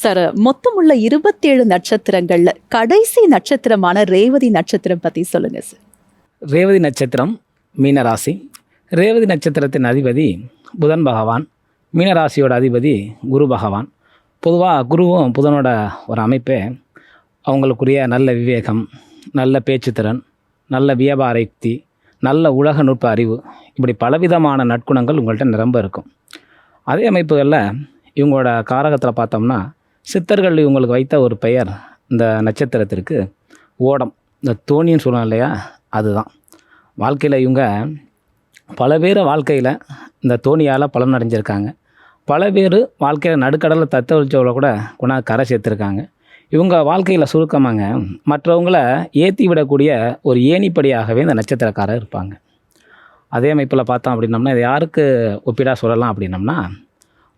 Sir, மொத்தமுள்ள 27 நட்சத்திரங்கள்ல கடைசி நட்சத்திரமான ரேவதி நட்சத்திரம் பத்தி சொல்லுங்க சார். ரேவதி நட்சத்திரம் மீனராசி. ரேவதி நட்சத்திரத்தின் அதிபதி புதன் பகவான். மீனராசியோட அதிபதி குரு பகவான். பொதுவாக குருவும் புதனோட ஒரு அமைப்பே அவங்களுக்குரிய நல்ல விவேகம், நல்ல பேச்சுத்திறன், நல்ல வியாபார யுக்தி, நல்ல உலக நுட்ப அறிவு, இப்படி பலவிதமான நற்குணங்கள் உங்கள்கிட்ட நிரம்ப இருக்கும். அதே அமைப்புகளில் இவங்களோட காரகத்தில் பார்த்தோம்னா சித்தர்கள் இவங்களுக்கு வைத்த ஒரு பெயர் இந்த நட்சத்திரத்திற்கு ஓடம். இந்த தோணின்னு சொல்லுவோம் இல்லையா, அதுதான். வாழ்க்கையில் இவங்க பல பேர் வாழ்க்கையில் இந்த தோணியால் பலன் அடைஞ்சிருக்காங்க. பல பேர் வாழ்க்கையில் நடுக்கடலில் தத்தளிச்சவளை கூட கொண்டாந்து கரை சேர்த்துருக்காங்க. இவங்க வாழ்க்கையில் சுருக்கமாங்க மற்றவங்கள ஏற்றி விடக்கூடிய ஒரு ஏணிப்படியாகவே இந்த நட்சத்திரக்காரர் இருப்பாங்க. அதே அமைப்பில் பார்த்தோம் அப்படின்னம்னா இதை யாருக்கு ஒப்பிடா சொல்லலாம் அப்படின்னம்னா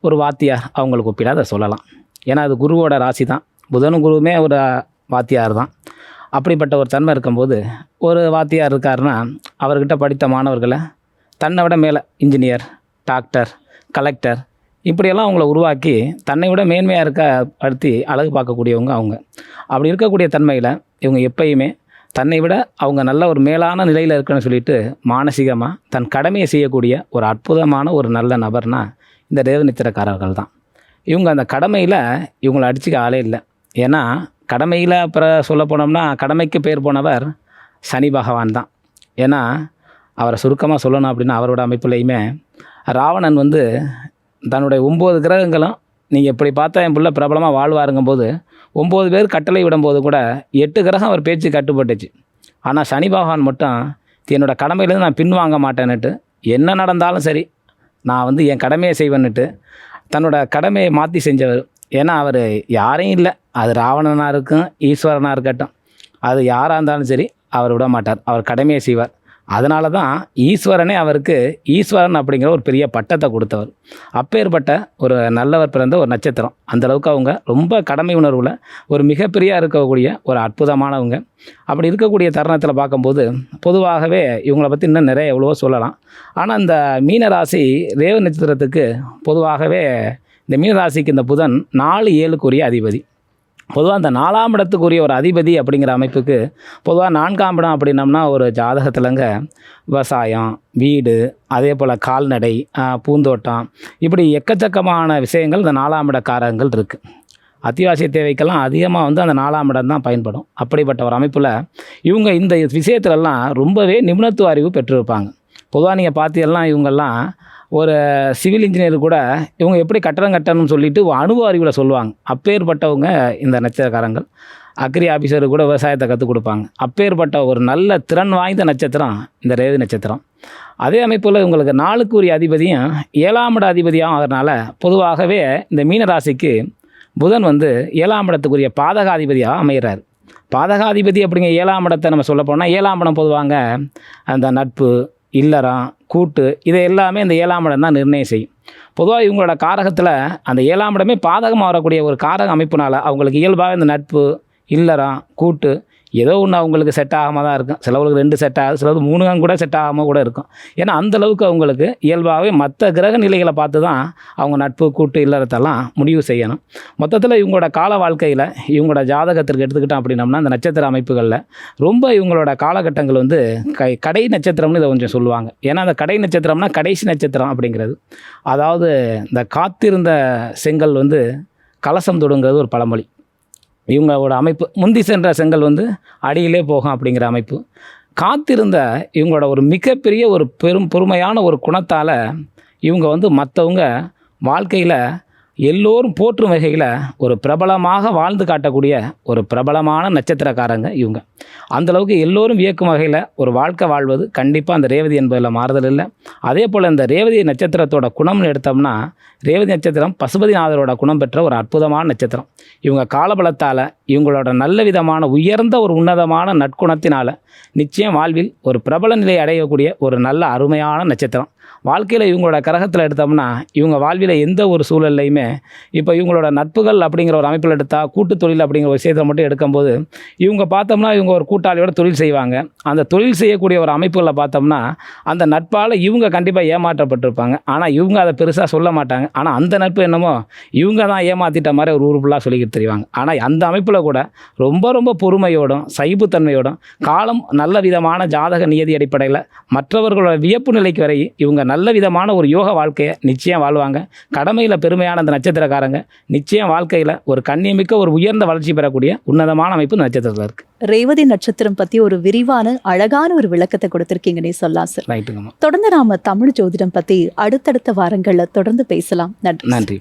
ஒரு வாத்தியார் அவங்களுக்கு ஒப்பிடா அதை சொல்லலாம். ஏன்னா அது குருவோட ராசி தான். புதனும் குருவுமே ஒரு வாத்தியார் தான். அப்படிப்பட்ட ஒரு தன்மை இருக்கும்போது ஒரு வாத்தியார் இருக்காருன்னா அவர்கிட்ட படித்த மாணவர்களை தன்னை விட மேலே இன்ஜினியர், டாக்டர், கலெக்டர் இப்படியெல்லாம் அவங்கள உருவாக்கி தன்னை விட மேன்மையாக இருக்க படுத்தி அழகு பார்க்கக்கூடியவங்க அவங்க. அப்படி இருக்கக்கூடிய தன்மையில் இவங்க எப்பயுமே தன்னை விட அவங்க நல்ல ஒரு மேலான நிலையில் இருக்குன்னு சொல்லிட்டு மானசீகமாக தன் கடமையை செய்யக்கூடிய ஒரு அற்புதமான ஒரு நல்ல நபர்னா இந்த ரேவதி நட்சத்திரக்காரர்கள் தான். இவங்க அந்த கடமையில் இவங்களை அடிச்சுக்க ஆளே இல்லை. ஏன்னா கடமையில் அப்புறம் சொல்ல போனோம்னா கடமைக்கு பேர் போனவர் சனி பகவான் தான். ஏன்னா அவரை சுருக்கமாக சொல்லணும் அப்படின்னா அவரோட அமைப்புலையுமே ராவணன் தன்னுடைய 9 கிரகங்களும் நீங்கள் எப்படி பார்த்தா என் பிள்ளை பிரபலமாக வாழ்வாருங்கும்போது 9 பேர் கட்டளை விடும்போது கூட 8 கிரகம் அவர் பேச்சு கட்டுப்பட்டுச்சு. ஆனால் சனி பகவான் மட்டும் என்னோட கடமையிலேருந்து நான் பின்வாங்க மாட்டேன்னுட்டு என்ன நடந்தாலும் சரி நான் என் கடமையை செய்வேன்னுட்டு தன்னோட கடமையை மாற்றி செஞ்சவர். ஏன்னா அவர் யாரையும் இல்லை, அது ராவணனாக இருக்கும், ஈஸ்வரனாக இருக்கட்டும், அது யாராக இருந்தாலும் சரி அவர் விட மாட்டார். அவர் கடமையை செய்வார். அதனால தான் ஈஸ்வரனே அவருக்கு ஈஸ்வரன் அப்படிங்கிற ஒரு பெரிய பட்டத்தை கொடுத்தவர். அப்பேற்பட்ட ஒரு நல்லவர் பிறந்த ஒரு நட்சத்திரம். அந்தளவுக்கு அவங்க ரொம்ப கடமை உணர்வில் ஒரு மிகப்பெரிய இருக்கக்கூடிய ஒரு அற்புதமானவங்க. அப்படி இருக்கக்கூடிய தருணத்தில் பார்க்கும்போது பொதுவாகவே இவங்களை பற்றி இன்னும் நிறைய எவ்வளவோ சொல்லலாம். ஆனால் இந்த மீனராசி ரேவதி நட்சத்திரத்துக்கு பொதுவாகவே இந்த மீனராசிக்கு இந்த புதன் 4-7க்குரிய அதிபதி. பொதுவாக அந்த 4ஆம் இடத்துக்குரிய ஒரு அதிபதி அப்படிங்கிற அமைப்புக்கு பொதுவாக 4ஆம் இடம் அப்படின்னம்னா ஒரு ஜாதகத்திலங்க விவசாயம், வீடு, அதே போல் கால்நடை, பூந்தோட்டம், இப்படி எக்கச்சக்கமான விஷயங்கள் இந்த 4ஆம் இடக்காரங்கள் இருக்குது. அத்தியாவசிய தேவைக்கெல்லாம் அதிகமாக அந்த 4ஆம் இடம் தான் பயன்படும். அப்படிப்பட்ட ஒரு அமைப்பில் இவங்க இந்த விஷயத்துலலாம் ரொம்பவே நிபுணத்துவ அறிவு பெற்றிருப்பாங்க. பொதுவாக நீங்கள் பார்த்தீங்கன்னா இவங்கெல்லாம் ஒரு சிவில் இன்ஜினியர் கூட இவங்க எப்படி கட்டடம் கட்டணும்னு சொல்லிட்டு அனுபவ அறிவில் சொல்லுவாங்க. அப்பேற்பட்டவங்க இந்த நட்சத்திரக்காரங்கள். அக்ரி ஆஃபீஸருக்கு கூட விவசாயத்தை கற்றுக் கொடுப்பாங்க. அப்பேற்பட்ட ஒரு நல்ல திறன் வாய்ந்த நட்சத்திரம் இந்த ரேவதி நட்சத்திரம். அதே அமைப்பில் இவங்களுக்கு 4க்குரிய அதிபதியும் 7ஆம் இட அதிபதியாகவும் ஆகிறதுனால பொதுவாகவே இந்த மீனராசிக்கு புதன் 7ஆம் இடத்துக்குரிய பாதகாதிபதியாக அமைகிறார். பாதகாதிபதி அப்படிங்கிற 7ஆம் இடத்தை நம்ம சொல்ல போனால் 7ஆம் இடம் பொதுவாங்க அந்த நட்பு, இல்லறம், கூட்டு, இதை எல்லாமே இந்த 7ஆம் இடம் தான் நிர்ணயம் செய்யும். பொதுவாக இவங்களோட காரகத்தில் அந்த 7ஆம் இடமே பாதகமாக வரக்கூடிய ஒரு காரக அமைப்புனால் அவங்களுக்கு இயல்பாக இந்த நட்பு, இல்லறம், கூட்டு ஏதோ ஒன்று அவங்களுக்கு செட் ஆகாமல் தான் இருக்கும். சிலவங்களுக்கு 2 செட் ஆகுது, சிலது 3 கூட செட் ஆகாமல் கூட இருக்கும். ஏன்னா அந்தளவுக்கு அவங்களுக்கு இயல்பாகவே மற்ற கிரக நிலைகளை பார்த்து தான் அவங்க நட்பு, கூட்டு, இல்லறத்தெல்லாம் முடிவு செய்யணும். மொத்தத்தில் இவங்களோட கால வாழ்க்கையில் இவங்களோட ஜாதகத்திற்கு எடுத்துக்கிட்டோம் அப்படின்னம்னா இந்த நட்சத்திர அமைப்புகளில் ரொம்ப இவங்களோட காலகட்டங்கள் கடை நட்சத்திரம்னு இதை கொஞ்சம் சொல்லுவாங்க. ஏன்னா அந்த கடை நட்சத்திரம்னா கடைசி நட்சத்திரம் அப்படிங்கிறது. அதாவது இந்த காத்திருந்த செங்கல் கலசம் தொடுங்கிறது ஒரு பழமொழி. இவங்களோட அமைப்பு முந்தி சென்ற செங்கல் அடியிலே போகும் அப்படிங்கிற அமைப்பு. காத்திருந்த இவங்களோட ஒரு மிகப்பெரிய ஒரு பொறுமையான ஒரு குணத்தால் இவங்க மற்றவங்க வாழ்க்கையில் எல்லோரும் போற்றும் வகையில் ஒரு பிரபலமாக வாழ்ந்து காட்டக்கூடிய ஒரு பிரபலமான நட்சத்திரக்காரங்க இவங்க. அந்தளவுக்கு எல்லோரும் வியக்கும் வகையில் ஒரு வாழ்க்கை வாழ்வது கண்டிப்பாக அந்த ரேவதி என்பதில் மாறுதல் இல்லை. அதே போல் இந்த ரேவதி நட்சத்திரத்தோட குணம்னு எடுத்தோம்னா ரேவதி நட்சத்திரம் பசுபதிநாதரோட குணம் பெற்ற ஒரு அற்புதமான நட்சத்திரம். இவங்க காலபலத்தால் இவங்களோட நல்ல விதமான உயர்ந்த ஒரு உன்னதமான நற்குணத்தினால் நிச்சயம் வாழ்வில் ஒரு பிரபல நிலை அடையக்கூடிய ஒரு நல்ல அருமையான நட்சத்திரம். வாழ்க்கையில் இவங்களோட கிரகத்தில் எடுத்தோம்னா இவங்க வாழ்வில் எந்த ஒரு சூழல்லையுமே இப்போ இவங்களோட நட்புகள் அப்படிங்கிற ஒரு அமைப்பில் எடுத்தால் கூட்டு தொழில் அப்படிங்கிற ஒரு விஷயத்தை மட்டும் எடுக்கும்போது இவங்க பார்த்தோம்னா இவங்க ஒரு கூட்டாளியோட தொழில் செய்வாங்க. அந்த தொழில் செய்யக்கூடிய ஒரு அமைப்புகளை பார்த்தோம்னா அந்த நட்பால் இவங்க கண்டிப்பாக ஏமாற்றப்பட்டிருப்பாங்க. ஆனால் இவங்க அதை பெருசாக சொல்ல மாட்டாங்க. ஆனால் அந்த நட்பு என்னமோ இவங்க தான் ஏமாற்றிட்ட மாதிரி ஒரு ஊருக்குள்ளாக சொல்லிக்கிட்டு தெரிவாங்க. ஆனால் அந்த அமைப்பில் கூட ரொம்ப ரொம்ப பொறுமையோடும் சைப்புத்தன்மையோடும் காலம் நல்ல விதமான ஜாதக நியதி அடிப்படையில் மற்றவர்களோட வியப்பு நிலைக்கு வரை இவங்க நல்ல விதமான ஒரு யோக வாழ்க்கையை நிச்சயம் வாழ்வாங்க. கடமையில் பெருமையான அந்த நட்சத்திரக்காரங்க நிச்சயம் வாழ்க்கையில் ஒரு கண்ணியமிக்க ஒரு உயர்ந்த வளர்ச்சி பெறக்கூடிய உன்னதமான அமைப்பு நட்சத்திரத்தில் இருக்குது. ரேவதி நட்சத்திரம் பத்தி ஒரு விரிவான அழகான ஒரு விளக்கத்தை கொடுத்திருக்கீங்கன்னே சொல்லலாம் சார். ரைட்டுங்கம்மா. தொடர்ந்து நாம தமிழ் ஜோதிடம் பத்தி அடுத்தடுத்த வாரங்கள்ல தொடர்ந்து பேசலாம். நன்றி. நன்றி.